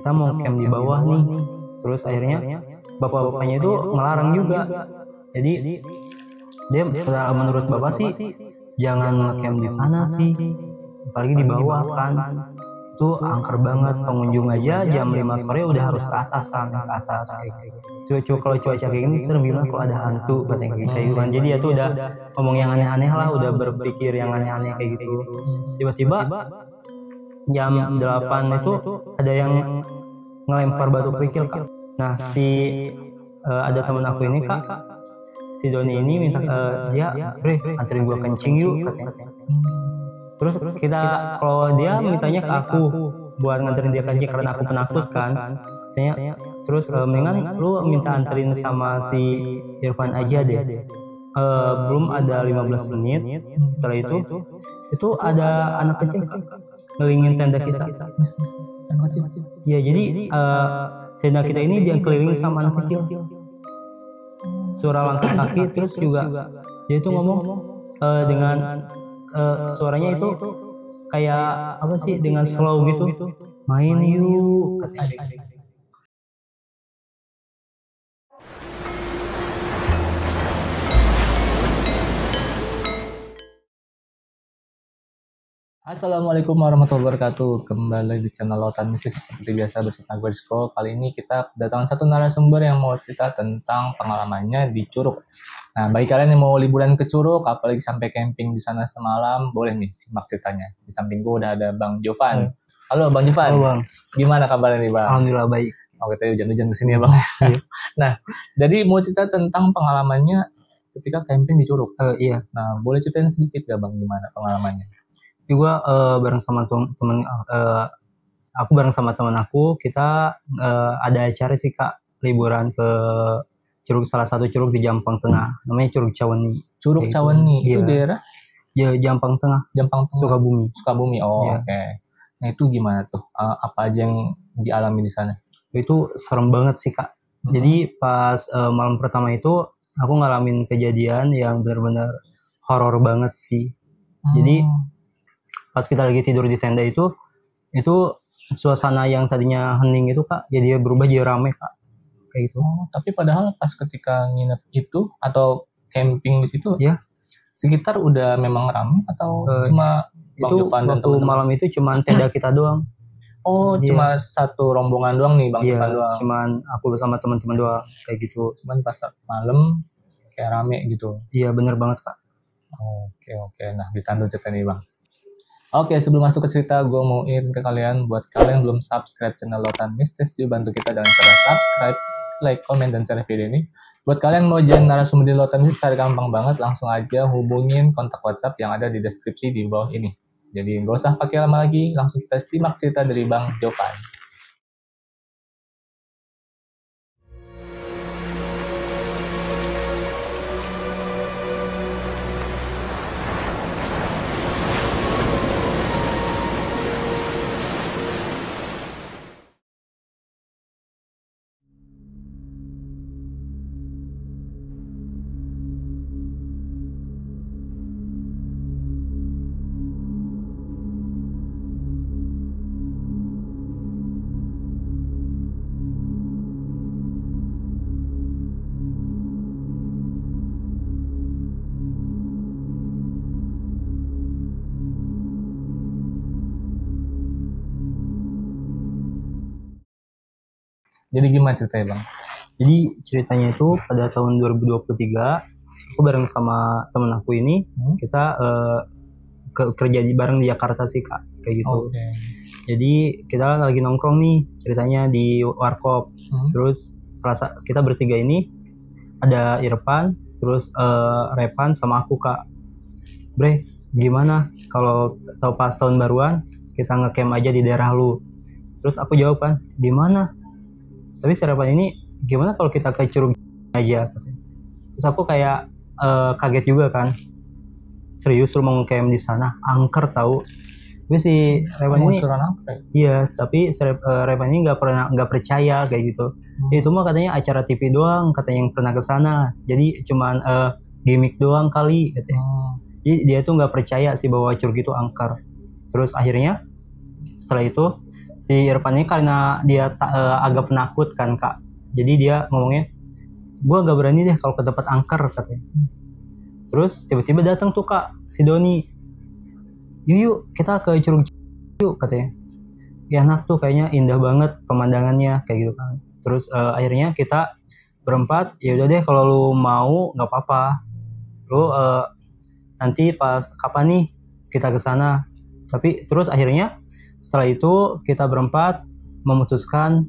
kita mau camp di bawah nih. Terus akhirnya bapak-bapaknya itu ngelarang juga. Jadi dia menurut bapak sih jangan camp di sana sih, apalagi di bawah kan. Itu angker banget, pengunjung aja jam 5 sore udah harus ke atas kan, ke atas kayak kalau cuaca kayak gini serem gimana kalau ada hantu katanya kayak gitu kan. Jadi ya tuh udah ngomong yang aneh-aneh lah, udah berpikir yang aneh-aneh kayak gitu. Tiba-tiba jam 8 itu ada yang ngelempar batu kerikil kak. Nah ada temen aku ini kak, si Doni ini minta dia Bre anterin gua kencing yuk katanya. Terus kalau dia mintanya ke aku buat nganterin dia kencing karena aku penakut kan katanya. Terus mendingan lu minta anterin sama si Irfan aja deh. Belum ada 15 menit setelah itu ada anak kecil ngelilingin tenda kita. Anak kecil. Ya jadi tenda kita ini dia keliling sama anak kecil. Suara langkah kaki terus juga dia itu ngomong dengan suaranya itu kayak apa sih, dengan slow gitu, main yuk katanya. Assalamualaikum warahmatullahi wabarakatuh. Kembali di channel Lautan Mistis seperti biasa bersama gue Rizko. Kali ini kita kedatangan satu narasumber yang mau cerita tentang pengalamannya di Curug. Nah, bagi kalian yang mau liburan ke Curug, apalagi sampai camping di sana semalam, boleh nih simak ceritanya. Di samping gue udah ada Bang Jovan. Halo Bang Jovan. Halo Bang. Gimana kabarnya nih Bang? Alhamdulillah baik. Oh, kita hujan-hujan kesini ya Bang. Nah, jadi mau cerita tentang pengalamannya ketika camping di Curug. Iya. Nah, boleh ceritain sedikit gak Bang gimana pengalamannya? Juga bareng sama temen aku bareng sama teman aku, kita ada acara sih kak, liburan ke curug, salah satu curug di Jampang Tengah, namanya Curug Caweni. Curug Caweni itu daerah? Ya Jampang Tengah. Sukabumi. Oh ya. Oke. Nah itu gimana tuh? Apa aja yang dialami di sana? Itu serem banget sih kak. Jadi pas malam pertama itu aku ngalamin kejadian yang benar-benar horor banget sih. Jadi pas kita lagi tidur di tenda itu suasana yang tadinya hening itu kak, jadi berubah jadi rame kak, kayak gitu. Tapi padahal pas ketika nginep itu atau camping di situ ya, sekitar udah memang rame atau cuma Bang Jovan dan teman-teman? Malam itu cuma tenda kita doang. Cuma satu rombongan doang nih Bang Jovan doang. Cuman aku bersama teman-teman doang kayak gitu. Cuman pas malam kayak rame gitu. Iya bener banget kak. Oke. Nah ditantun cerita nih Bang. Oke, sebelum masuk ke cerita, gue mau ingetin ke kalian, buat kalian yang belum subscribe channel Lautan Mistis, yuk bantu kita dengan cara subscribe, like, komen, dan share video ini. Buat kalian mau join narasumber di Lautan Mistis, cara gampang banget, langsung aja hubungin kontak WhatsApp yang ada di deskripsi di bawah ini. Jadi nggak usah pakai lama lagi, langsung kita simak cerita dari Bang Jovan. Jadi gimana ceritanya Bang? Jadi ceritanya itu pada tahun 2023 aku bareng sama temen aku ini kita kerja bareng di Jakarta sih kak, kayak gitu. Jadi kita lagi nongkrong nih ceritanya di warkop. Terus kita bertiga ini ada Irfan, terus Repan sama aku kak. Bre gimana kalau pas tahun baruan kita ngecamp aja di daerah lu? Terus aku jawab kan, di mana? Tapi sarapan ini gimana kalau kita ke Curug aja? Terus aku kayak kaget juga kan, serius lu mau ngecamp di sana? Angker tahu. Tapi si Repan ini iya, tapi Repan ini nggak percaya kayak gitu. Itu mah katanya acara TV doang, katanya yang pernah ke sana. Jadi cuman gimmick doang kali katanya. Jadi dia tuh nggak percaya sih bahwa Curug itu angker. Terus akhirnya setelah itu si si Irfan ini karena dia agak penakut kan kak, jadi dia ngomongnya gue agak berani deh kalau ke tempat angker katanya. Terus tiba-tiba datang tuh kak si Doni, yuk kita ke Curug yuk katanya, ya enak tuh kayaknya, indah banget pemandangannya kayak gitu kan. Terus akhirnya kita berempat, ya udah deh kalau lu mau nggak apa-apa, lu nanti pas kapan nih kita ke sana. Tapi terus akhirnya setelah itu kita berempat memutuskan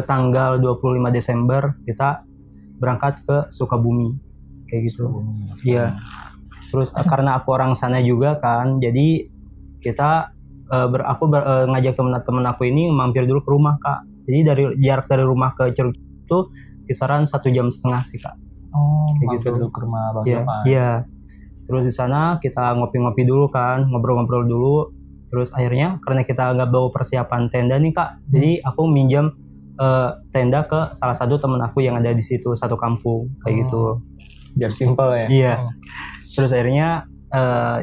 tanggal 25 Desember kita berangkat ke Sukabumi kayak gitu. Iya. Terus karena aku orang sana juga kan, jadi kita ngajak teman-teman aku ini mampir dulu ke rumah kak. Jadi dari jarak dari rumah ke Curug itu kisaran 1,5 jam sih kak. Oh, kayak mampir gitu. dulu ke rumah Bang Iya, Jovan. iya. Terus di sana kita ngopi-ngopi dulu kan, ngobrol-ngobrol dulu. Terus akhirnya karena kita nggak bawa persiapan tenda nih kak, jadi aku minjam tenda ke salah satu temen aku yang ada di situ, satu kampung kayak gitu. Biar simple ya. Iya. Terus akhirnya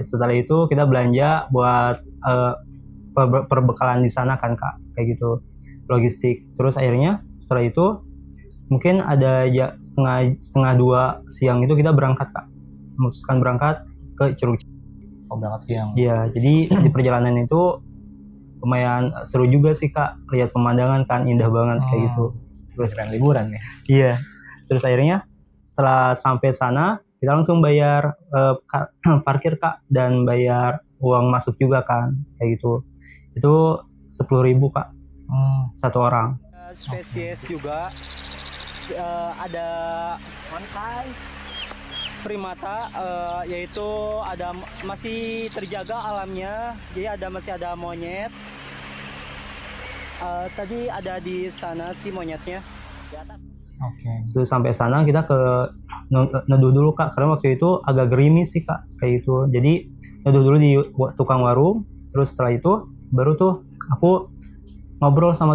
setelah itu kita belanja buat perbekalan di sana kan kak, kayak gitu, logistik. Terus akhirnya setelah itu mungkin ada ya setengah 2 siang itu kita berangkat kak, memutuskan berangkat ke Curug. Oh, berangkat siang. Iya, jadi di perjalanan itu lumayan seru juga sih kak, lihat pemandangan kan indah banget kayak gitu. Terus keren liburan nih. Iya. Terus akhirnya setelah sampai sana kita langsung bayar parkir kak, dan bayar uang masuk juga kan kayak gitu. Itu 10.000 kak satu orang. Spesies juga ada mankai primata, yaitu ada masih terjaga alamnya, jadi masih ada monyet. Tadi ada di sana sih monyetnya di atas. Oke. Terus sampai sana kita ke neduh dulu kak, karena waktu itu agak gerimis sih kak kayak gitu. Jadi neduh dulu di tukang warung. Terus setelah itu baru tuh aku ngobrol sama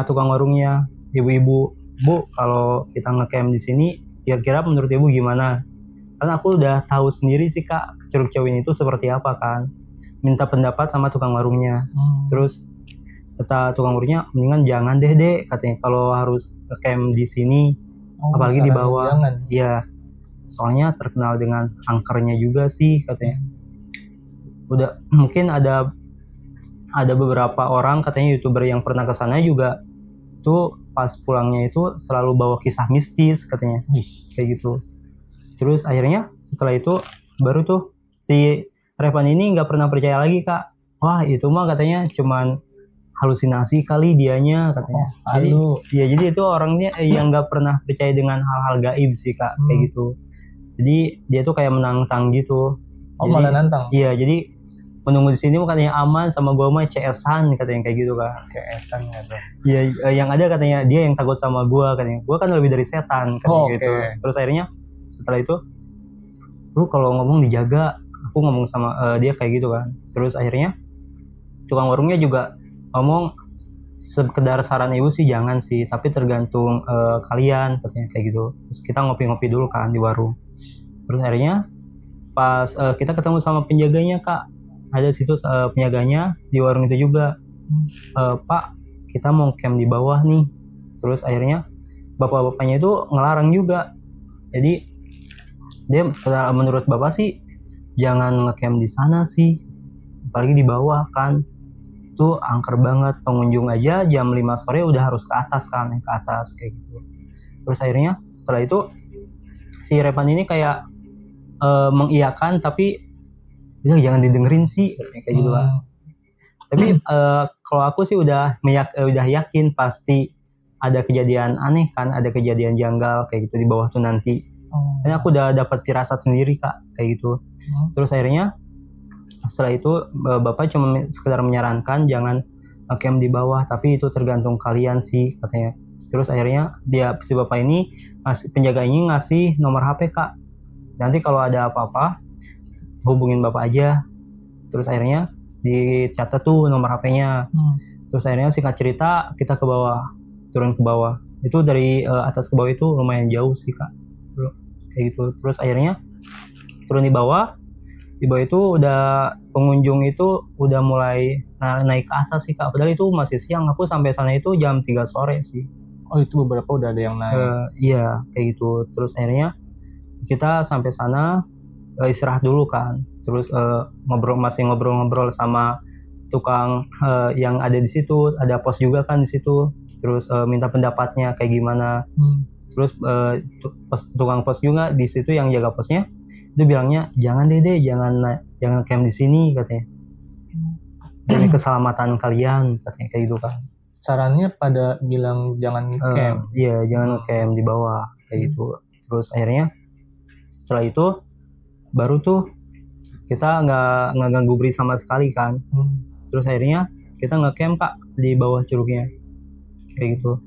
tukang warungnya, ibu-ibu, bu kalau kita ngecamp di sini kira-kira menurut ibu gimana? Karena aku udah tahu sendiri sih kak Curug Cewin itu seperti apa kan. Minta pendapat sama tukang warungnya. Terus kata tukang warungnya, mendingan jangan deh katanya kalau harus ngecamp di sini, apalagi di bawah. Iya, soalnya terkenal dengan angkernya juga sih katanya. Udah mungkin ada beberapa orang katanya YouTuber yang pernah ke sana juga itu pas pulangnya itu selalu bawa kisah mistis katanya. Kayak gitu. Terus akhirnya setelah itu baru tuh si Revan ini nggak pernah percaya lagi kak. Wah itu mah katanya cuman halusinasi kali dianya katanya. Jadi itu orangnya yang nggak pernah percaya dengan hal-hal gaib sih kak kayak gitu. Jadi dia tuh kayak menantang gitu. Jadi, malah nantang. Iya, jadi menunggu di sini katanya aman, sama gua mah CS-an katanya kayak gitu kak. CS-an gitu. Iya, yang ada katanya dia yang takut sama gua katanya. Gua kan lebih dari setan katanya gitu. Terus akhirnya setelah itu, lu kalau ngomong dijaga. Aku ngomong sama dia kayak gitu kan. Terus akhirnya tukang warungnya juga ngomong, sekedar saran ibu sih jangan sih, tapi tergantung kalian katanya kayak gitu. Terus kita ngopi-ngopi dulu kan di warung. Terus akhirnya pas kita ketemu sama penjaganya kak, ada situ penjaganya di warung itu juga. Pak, kita mau camp di bawah nih. Terus akhirnya bapak-bapaknya itu ngelarang juga. Jadi dia menurut bapak sih jangan ngecamp di sana sih, apalagi di bawah kan. Itu angker banget, pengunjung aja jam 5 sore udah harus ke atas kan, ke atas kayak gitu. Terus akhirnya setelah itu si Revan ini kayak mengiyakan, tapi udah jangan didengerin sih kayak gitu lah. Tapi kalau aku sih udah yakin pasti ada kejadian aneh kan, ada kejadian janggal kayak gitu di bawah tuh nanti. Karena aku udah dapat firasat sendiri kak kayak gitu. Terus akhirnya setelah itu bapak cuma sekedar menyarankan jangan camp di bawah, tapi itu tergantung kalian sih katanya. Terus akhirnya si bapak ini penjaga ini ngasih nomor HP kak, nanti kalau ada apa-apa hubungin bapak aja. Terus akhirnya dicatat tuh nomor HP-nya. Terus akhirnya singkat cerita kita ke bawah, turun ke bawah. Itu dari atas ke bawah itu lumayan jauh sih kak kayak gitu. Terus akhirnya turun di bawah, Di bawah itu udah pengunjung itu udah mulai naik ke atas sih Kak. Padahal itu masih siang. Aku sampai sana itu jam 3 sore sih. Oh itu beberapa udah ada yang naik. Iya kayak gitu. Terus akhirnya kita sampai sana istirahat dulu kan. Terus masih ngobrol-ngobrol sama tukang yang ada di situ. Ada pos juga kan di situ. Terus minta pendapatnya kayak gimana. Terus tukang pos juga di situ yang jaga posnya itu bilangnya jangan deh jangan camp di sini katanya. Demi keselamatan kalian katanya kayak gitu kan. Sarannya pada bilang jangan camp. Iya jangan camp di bawah kayak gitu. Terus akhirnya setelah itu baru tuh kita nggak ganggu Bri sama sekali kan. Terus akhirnya kita nge-camp Kak di bawah curugnya kayak gitu.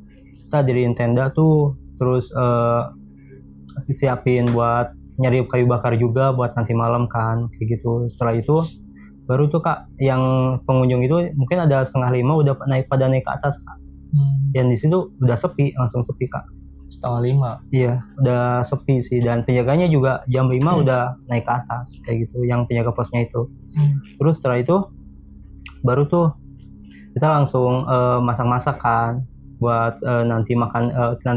Kita diriin tenda tuh, terus siapin buat nyari kayu bakar juga buat nanti malam kan kayak gitu. Setelah itu baru tuh Kak yang pengunjung itu mungkin ada 4:30 udah naik ke atas Kak. Yang di situ udah sepi, langsung sepi Kak. 4:30. Iya udah sepi sih, dan penjaganya juga jam 5 udah naik ke atas kayak gitu, yang penjaga posnya itu. Terus setelah itu baru tuh kita langsung masak-masak kan buat nanti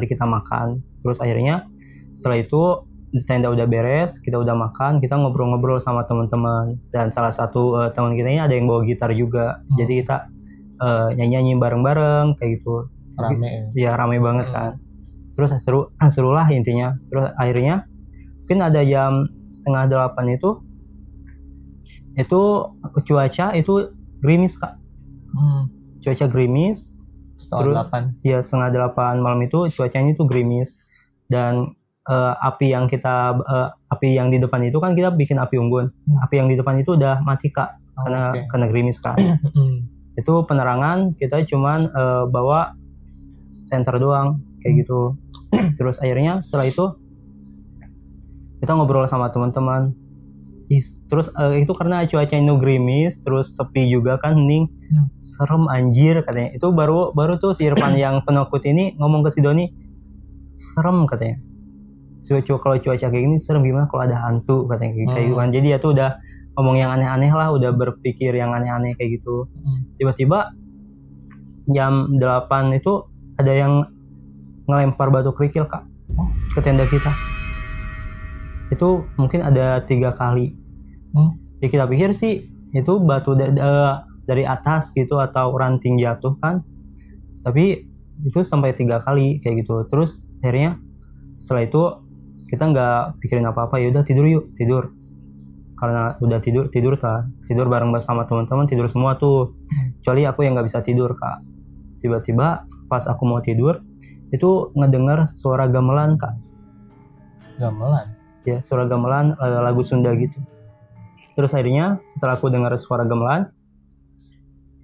kita makan. Terus akhirnya setelah itu tenda udah beres, kita udah makan, kita ngobrol-ngobrol sama teman-teman, dan salah satu teman kita ini ada yang bawa gitar juga. Jadi kita nyanyi-nyanyi bareng-bareng kayak gitu. Rame ya rame banget kan. Terus seru lah intinya. Terus akhirnya mungkin ada jam 7:30 itu cuaca itu gerimis Kak. Cuaca gerimis. 7:30. Ya 7:30 malam itu cuacanya itu gerimis, dan api yang di depan itu kan kita bikin api unggun. Api yang di depan itu udah mati Kak karena gerimis kan. Itu penerangan kita cuman bawa senter doang kayak gitu. Terus akhirnya setelah itu kita ngobrol sama teman-teman. Terus itu karena cuacanya gerimis, terus sepi juga kan, hening. Serem anjir katanya. Itu baru tuh si Irfan yang penakut ini ngomong ke si Doni, serem katanya. Kalau cuaca kayak gini serem, gimana kalau ada hantu katanya kayak gitu kan. Jadi ya tuh udah ngomong yang aneh-aneh lah, udah berpikir yang aneh-aneh kayak gitu. Tiba-tiba jam 8 itu ada yang ngelempar batu kerikil Kak ke tenda kita. Itu mungkin ada 3 kali. Ya kita pikir sih itu batu dari atas gitu atau ranting jatuh kan. Tapi itu sampai 3 kali kayak gitu. Terus akhirnya setelah itu kita nggak pikirin apa-apa, ya udah tidur. Karena udah tidur bareng sama teman-teman, tidur semua tuh. Kecuali aku yang nggak bisa tidur Kak. Tiba-tiba pas aku mau tidur itu ngedengar suara gamelan Kak. Gamelan? Ya suara gamelan, lagu Sunda gitu. Terus akhirnya setelah aku dengar suara gamelan,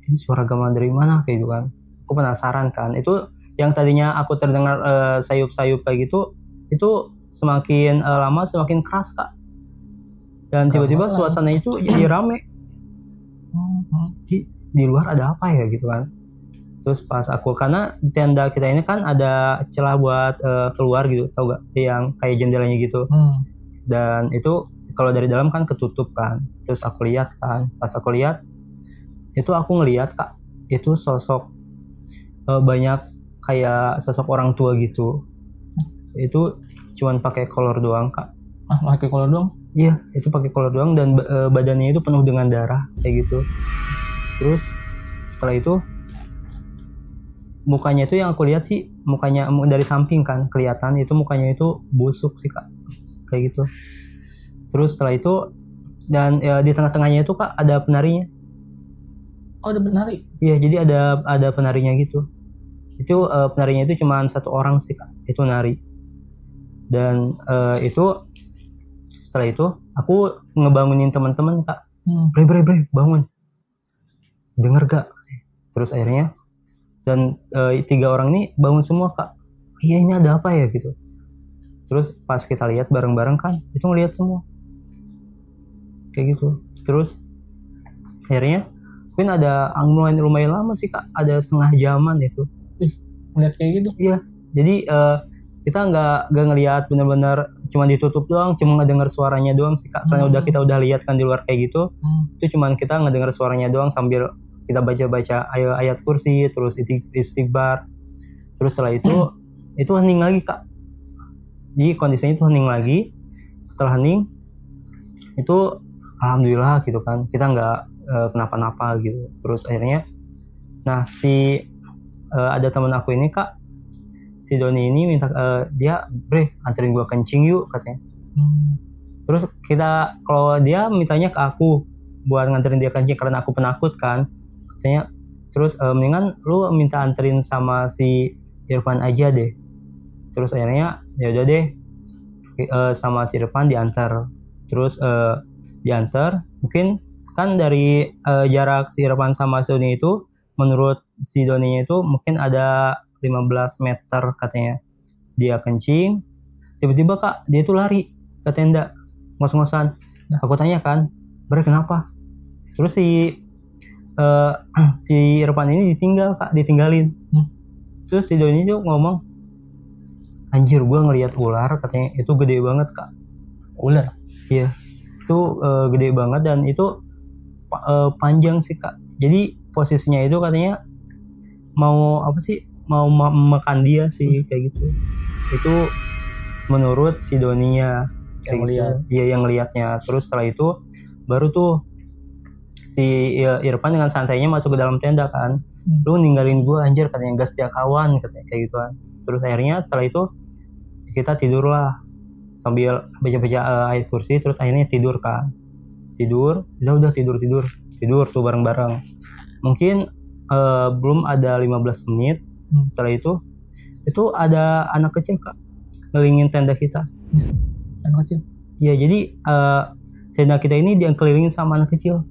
ini suara gamelan dari mana kayak gitu kan. Aku penasaran kan. Itu yang tadinya aku terdengar sayup-sayup kayak gitu, itu semakin lama semakin keras Kak. Dan tiba-tiba suasana itu jadi rame. Di luar ada apa ya gitu kan. Terus pas aku, karena tenda kita ini kan ada celah buat keluar gitu, tau gak? Yang kayak jendelanya gitu. Dan itu kalau dari dalam kan ketutup kan. Terus aku lihat kan, pas aku lihat itu aku ngelihat Kak, itu sosok banyak kayak sosok orang tua gitu. Itu cuman pakai kolor doang Kak. Pakai kolor doang? Iya, itu pakai kolor doang, dan badannya itu penuh dengan darah kayak gitu. Terus setelah itu mukanya itu yang aku lihat sih, mukanya dari samping kan kelihatan itu mukanya itu busuk sih Kak, kayak gitu. Terus setelah itu, dan ya, di tengah-tengahnya itu Kak ada penarinya. Oh ada penari? Iya, jadi ada penarinya gitu. Itu penarinya itu cuma 1 orang sih Kak, itu nari. Dan itu setelah itu aku ngebangunin teman-teman Kak. Bre bangun, denger gak? Terus akhirnya dan 3 orang ini bangun semua Kak. Iya ini ada apa ya gitu. Terus pas kita lihat bareng-bareng kan, itu ngelihat semua kayak gitu. Terus akhirnya mungkin ada lumayan lama sih Kak, ada 1/2 jaman itu. Ngeliat kayak gitu? Iya, jadi kita nggak ngelihat bener-bener cuma ditutup doang, cuma ngedenger suaranya doang sih Kak. Karena kita udah lihat kan di luar kayak gitu. Itu cuman kita ngedenger suaranya doang sambil kita baca-baca ayat kursi, terus istighfar. Terus setelah itu hening lagi Kak. Jadi kondisinya itu hening lagi. Setelah hening itu alhamdulillah gitu kan, kita nggak kenapa-napa gitu. Terus akhirnya nah ada teman aku ini Kak, si Doni ini minta dia anterin gua kencing yuk katanya. Terus kalau dia mintanya ke aku buat nganterin dia kencing karena aku penakut kan katanya. Terus mendingan lu minta anterin sama si Irfan aja deh. Terus akhirnya ya udah deh, sama si Irfan diantar. Terus diantar, mungkin kan dari jarak si Irfan sama si Doni itu, menurut si Doninya itu mungkin ada 15 meter katanya. Dia kencing, tiba-tiba Kak dia itu lari ke tenda ngos-ngosan. Aku tanya kan, kenapa? Terus si Irfan ini ditinggalin. Terus si Doni itu ngomong, anjir gue ngelihat ular katanya, itu gede banget Kak. Ular? Iya, itu gede banget dan itu panjang sih Kak. Jadi posisinya itu katanya mau makan dia sih kayak gitu. Itu menurut si Doninya yang lihat. Iya yang lihatnya. Terus setelah itu baru tuh si Irfan dengan santainya masuk ke dalam tenda kan. Lu ninggalin gua anjir katanya, gas setia kawan katanya kayak gituan. Terus akhirnya setelah itu kita tidur lah sambil baca-baca ayat kursi. Terus akhirnya tidur kan. Udah tidur tuh bareng-bareng. Mungkin belum ada 15 menit setelah itu ada anak kecil Kak ngelilingin tenda kita. Anak kecil? Ya jadi tenda kita ini dikelilingin sama anak kecil.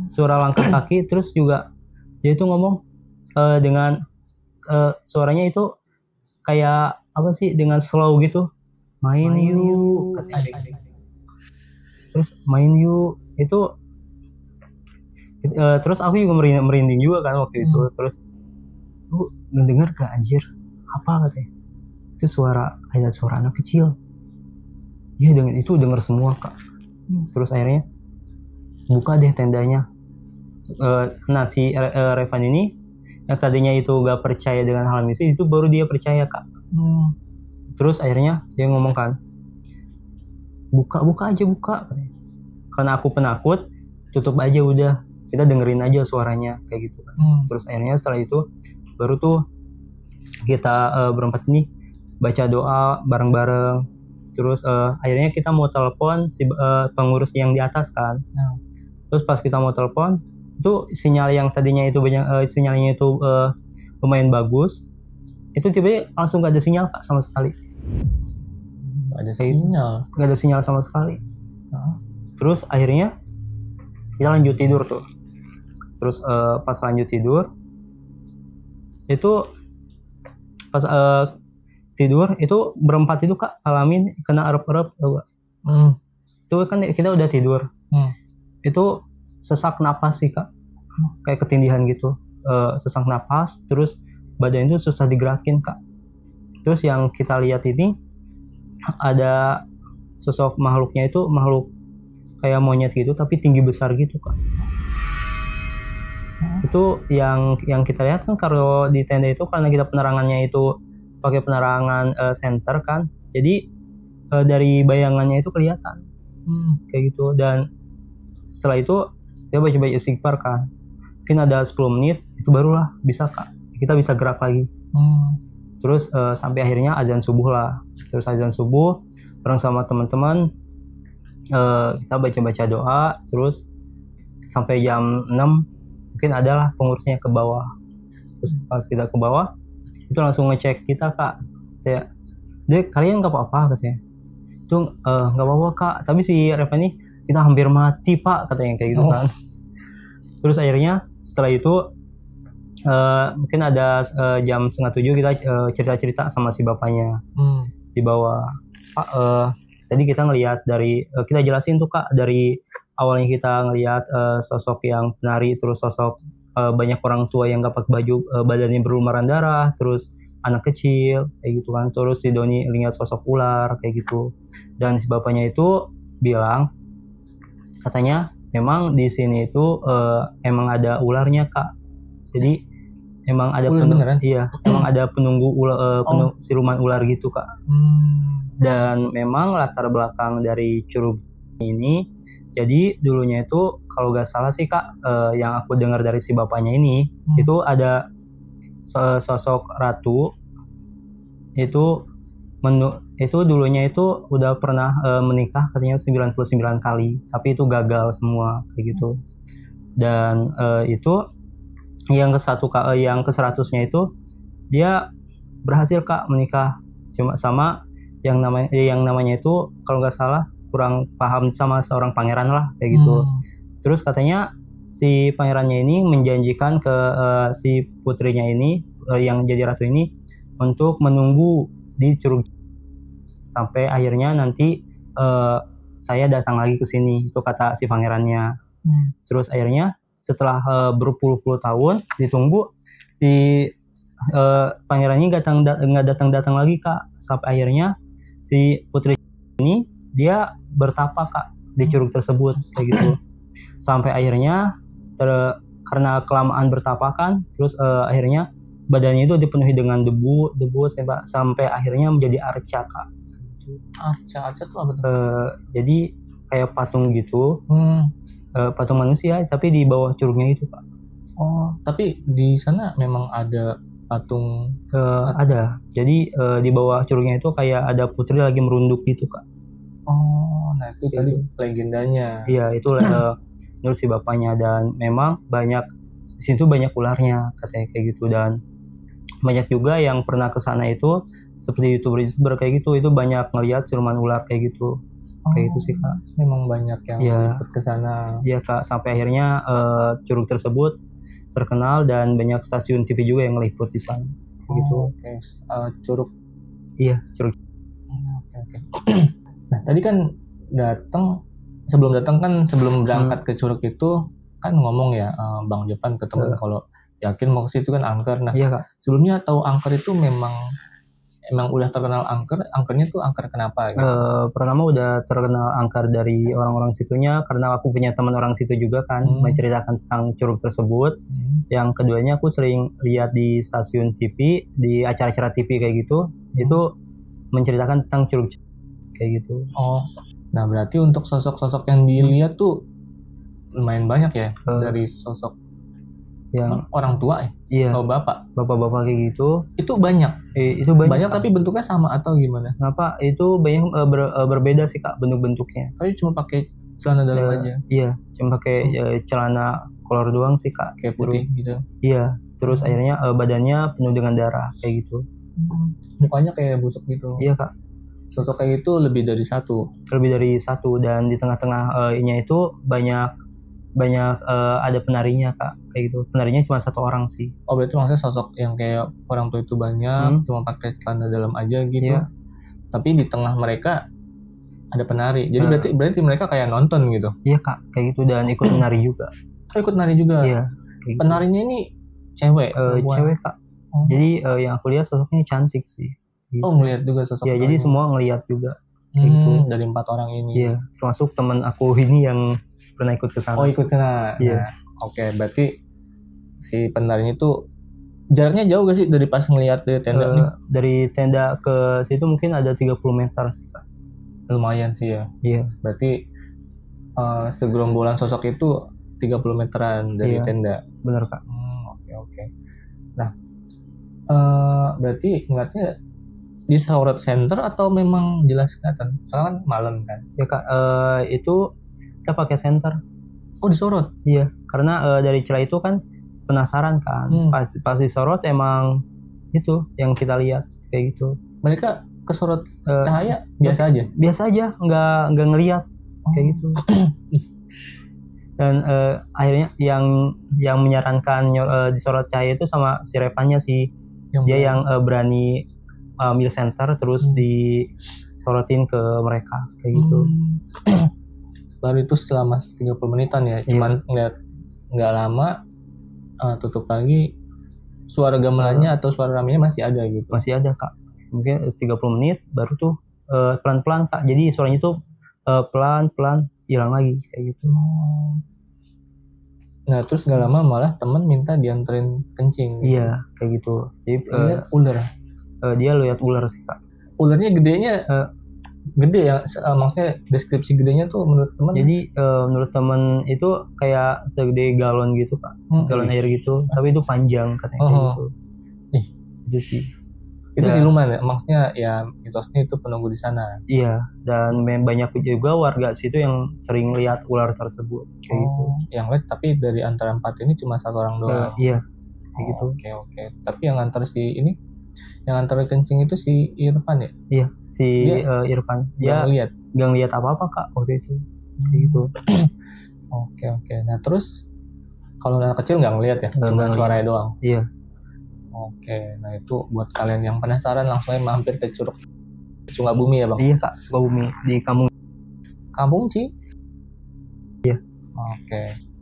Suara langkah kaki, terus juga dia itu ngomong dengan suaranya itu kayak apa sih, dengan slow gitu, main yuk katanya. Terus main yuk itu terus aku juga merinding juga kan waktu itu. Terus lu ngedenger gak anjir apa katanya, itu kayak suara anak kecil. Iya itu denger semua Kak. Terus akhirnya buka deh tendanya. Nah si Revan ini yang tadinya itu gak percaya dengan hal misteri, itu baru dia percaya Kak. Terus akhirnya dia ngomong kan, buka aja katanya. Karena aku penakut, tutup aja udah, kita dengerin aja suaranya kayak gitu kan. Terus akhirnya setelah itu baru tuh kita berempat ini baca doa bareng-bareng. Terus akhirnya kita mau telepon si pengurus yang di atas kan. Terus pas kita mau telepon, itu sinyal yang tadinya itu sinyalnya itu lumayan bagus, itu tiba-tiba langsung gak ada sinyal Kak sama sekali. Gak ada sinyal sama sekali. Terus akhirnya kita lanjut tidur tuh. Terus pas lanjut tidur itu pas tidur itu berempat itu Kak alamin kena erep-erep tau gak? Itu kan kita udah tidur. Itu sesak napas sih Kak, kayak ketindihan gitu, sesak napas, terus badan itu susah digerakin Kak. Terus yang kita lihat ini ada sosok makhluknya itu makhluk kayak monyet gitu tapi tinggi besar gitu Kak. Itu yang kita lihat kan, kalau di tenda itu karena kita penerangannya itu pakai penerangan senter kan, jadi dari bayangannya itu kelihatan kayak gitu. Dan setelah itu dia baca istighfar kan, mungkin ada 10 menit itu barulah bisa Kak, kita bisa gerak lagi. Terus sampai akhirnya azan subuh lah. Terus azan subuh bareng sama teman-teman kita baca doa. Terus sampai jam 6 mungkin adalah pengurusnya ke bawah. Terus pas kita ke bawah itu langsung ngecek kita Kak, kayak Dek kalian nggak apa-apa katanya. Itu nggak apa-apa Kak, tapi si Reva ini kita hampir mati Pak katanya kayak gitu kan. Terus akhirnya setelah itu mungkin ada jam 6:30 kita cerita-cerita sama si bapaknya di bawah. Pak tadi kita ngelihat dari kita jelasin tuh Kak, dari awalnya kita ngelihat sosok yang penari, terus sosok banyak orang tua yang gak pakai baju, badannya berlumuran darah, terus anak kecil kayak gitu kan. Terus si Doni lihat sosok ular kayak gitu, dan si bapaknya itu bilang katanya memang di sini itu emang ada ularnya Kak. Jadi emang ada Ular beneran? iya, emang ada penunggu siluman ular gitu Kak. Dan memang latar belakang dari Curug ini, jadi dulunya itu kalau gak salah sih Kak, yang aku dengar dari si bapaknya ini, itu ada sosok ratu itu itu dulunya itu udah pernah menikah katanya 99 kali, tapi itu gagal semua kayak gitu. Dan itu yang yang ke 100-nya itu dia berhasil Kak menikah cuma sama yang namanya itu kalau nggak salah kurang paham, sama seorang pangeran lah kayak gitu. Terus katanya si pangerannya ini menjanjikan ke si putrinya ini yang jadi ratu ini untuk menunggu di Curug sampai akhirnya nanti saya datang lagi ke sini, itu kata si pangerannya. Terus akhirnya setelah berpuluh-puluh tahun ditunggu, si pangerannya nggak datang lagi Kak, sampai akhirnya si putri ini dia bertapa Kak di curug tersebut kayak gitu. Sampai akhirnya karena kelamaan bertapa kan, terus akhirnya badannya itu dipenuhi dengan debu sampai akhirnya menjadi arca Kak. Arca tuh apa tuh? Jadi kayak patung gitu. Patung manusia tapi di bawah curugnya itu Pak. Oh, tapi di sana memang ada patung? Ada. Jadi di bawah curugnya itu kayak ada putri lagi merunduk gitu Kak. Oh, nah itu tadi legendanya. Iya, itu menurut si bapaknya, dan memang banyak di situ banyak ularnya katanya kayak gitu, dan banyak juga yang pernah ke sana itu seperti YouTuber kayak gitu, itu banyak ngelihat siluman ular kayak gitu. Kayak gitu sih Kak. Memang banyak yang ikut ke sana. Iya Kak, sampai akhirnya curug tersebut terkenal dan banyak stasiun TV juga yang meliput di sana. Gitu. Curug. Iya, curug. Oke. Nah, tadi kan sebelum berangkat ke curug itu kan ngomong ya Bang Jovan ke temen kalau yakin mau ke situ kan angker. Nah, iya Kak. Sebelumnya tahu angker itu memang udah terkenal angkernya tuh angker kenapa gitu? Pertama udah terkenal angker dari orang-orang situnya karena aku punya teman orang situ juga kan, menceritakan tentang curug tersebut. Yang keduanya aku sering lihat di stasiun TV, di acara-acara TV kayak gitu, itu menceritakan tentang curug kayak gitu. Oh, nah berarti untuk sosok-sosok yang dilihat tuh lumayan banyak ya, dari sosok yang orang tua iya, atau bapak-bapak kayak gitu. Itu banyak. Itu banyak tapi bentuknya sama atau gimana? Kenapa? Itu banyak berbeda sih Kak bentuk-bentuknya. Tapi cuma pakai celana dalam aja. Iya, cuma pakai celana kolor doang sih Kak. Kayak putih gitu. Iya, terus akhirnya badannya penuh dengan darah kayak gitu. Mukanya kayak busuk gitu. Iya Kak. Sosok kayak itu lebih dari satu, dan di tengah-tengahnya itu banyak ada penarinya Kak, kayak gitu. Penarinya cuma satu orang sih. Oh, berarti maksudnya sosok yang kayak orang tua itu banyak, cuma pakai celana dalam aja gitu. Iya. Tapi di tengah mereka ada penari. Jadi berarti mereka kayak nonton gitu. Iya Kak, kayak gitu, dan ikut menari juga. Ikut nari juga. Iya. Penarinya ini cewek? Cewek Kak. Jadi yang aku lihat sosoknya cantik sih. Gitu. Oh, ngelihat juga sosoknya. Iya, jadi semua ngelihat juga. Kayak gitu. Dari 4 orang ini. Iya, termasuk teman aku ini yang pernah ikut ke sana. Oh, ikut sana. Iya. Nah, oke, berarti si penarinya itu jaraknya jauh gak sih dari pas ngelihat dari tenda nih? Dari tenda ke situ mungkin ada 30 meter sih Kak. Lumayan sih ya. Iya. Berarti segerombolan sosok itu 30 meteran dari tenda. Bener Kak. Oke. Nah, berarti ngeliatnya di sorot center atau memang jelas kelihatan? Soalnya kan malam kan. Ya Kak, itu kita pakai senter. Oh, disorot? Iya, karena dari celah itu kan penasaran kan. Pas disorot emang itu yang kita lihat kayak gitu. Mereka kesorot cahaya biasa aja? Biasa aja, nggak ngelihat kayak gitu. Dan akhirnya yang menyarankan disorot cahaya itu sama si Revannya sih. Dia yang berani ambil center terus disorotin ke mereka kayak gitu. Baru itu selama 30 menitan ya. Cuman ngeliat nggak lama tutup lagi suara gamelannya atau suara ramenya masih ada gitu. Masih ada Kak. Mungkin 30 menit baru tuh pelan-pelan Kak. Jadi suaranya tuh pelan-pelan hilang lagi kayak gitu. Nah terus gak lama malah temen minta dianterin kencing. Iya kayak gitu. Jadi Lihat ular. dia lihat ular sih Kak. Ularnya gedenya gede ya, maksudnya deskripsi gedenya tuh menurut temen. Jadi menurut temen itu kayak segede galon gitu Kak. Galon air gitu. Tapi itu panjang katanya kayak gitu. Ih. Itu sih. Itu siluman ya, maksudnya ya mitosnya itu penunggu di sana. Iya, dan banyak juga warga situ yang sering lihat ular tersebut kayak gitu. Yang lihat tapi dari antara 4 ini cuma 1 orang doang. Iya, kayak gitu. Oke. Tapi yang antar yang antar kencing itu si Irfan ya? Iya, si Irfan. Dia ngeliat. Gak ngeliat apa-apa Kak waktu itu. Kayak gitu. Oke. Nah terus kalau anak kecil nggak ngeliat ya, cuma suaranya doang. Iya. Oke, nah itu buat kalian yang penasaran langsung aja mampir ke Curug Sukabumi ya Bang? Iya Kak, Sukabumi di Kampung Ci? Iya.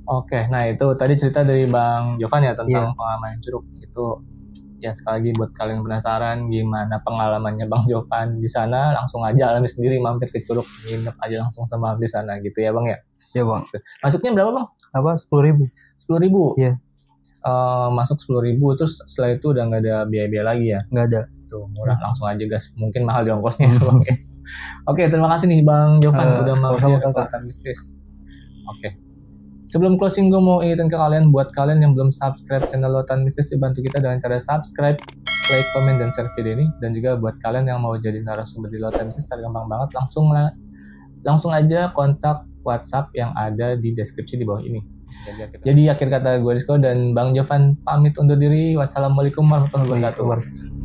Oke. Nah itu tadi cerita dari Bang Jovan ya tentang pengalaman Curug. Itu ya sekali lagi buat kalian penasaran gimana pengalamannya Bang Jovan di sana, langsung aja alami sendiri mampir ke Curug, nginep aja langsung semalam di sana gitu ya Bang ya? Iya Bang. Masuknya berapa Bang? Apa? 10.000. 10.000? Iya. Masuk 10.000 terus setelah itu udah nggak ada biaya-biaya lagi ya? Nggak ada. Tuh murah langsung aja guys, mungkin mahal di ongkosnya. Oke, terima kasih nih Bang Jovan udah mampir ke Lautan Mistis. Oke. Sebelum closing gue mau ingetin ke kalian, buat kalian yang belum subscribe channel Lautan Mistis, bantu kita dengan cara subscribe, like, komen, dan share video ini. Dan juga buat kalian yang mau jadi narasumber di Lautan Mistis, gampang banget, langsung aja kontak WhatsApp yang ada di deskripsi di bawah ini. Jadi akhir kata gue Rizko dan Bang Jovan pamit undur diri. Wassalamualaikum warahmatullahi wabarakatuh.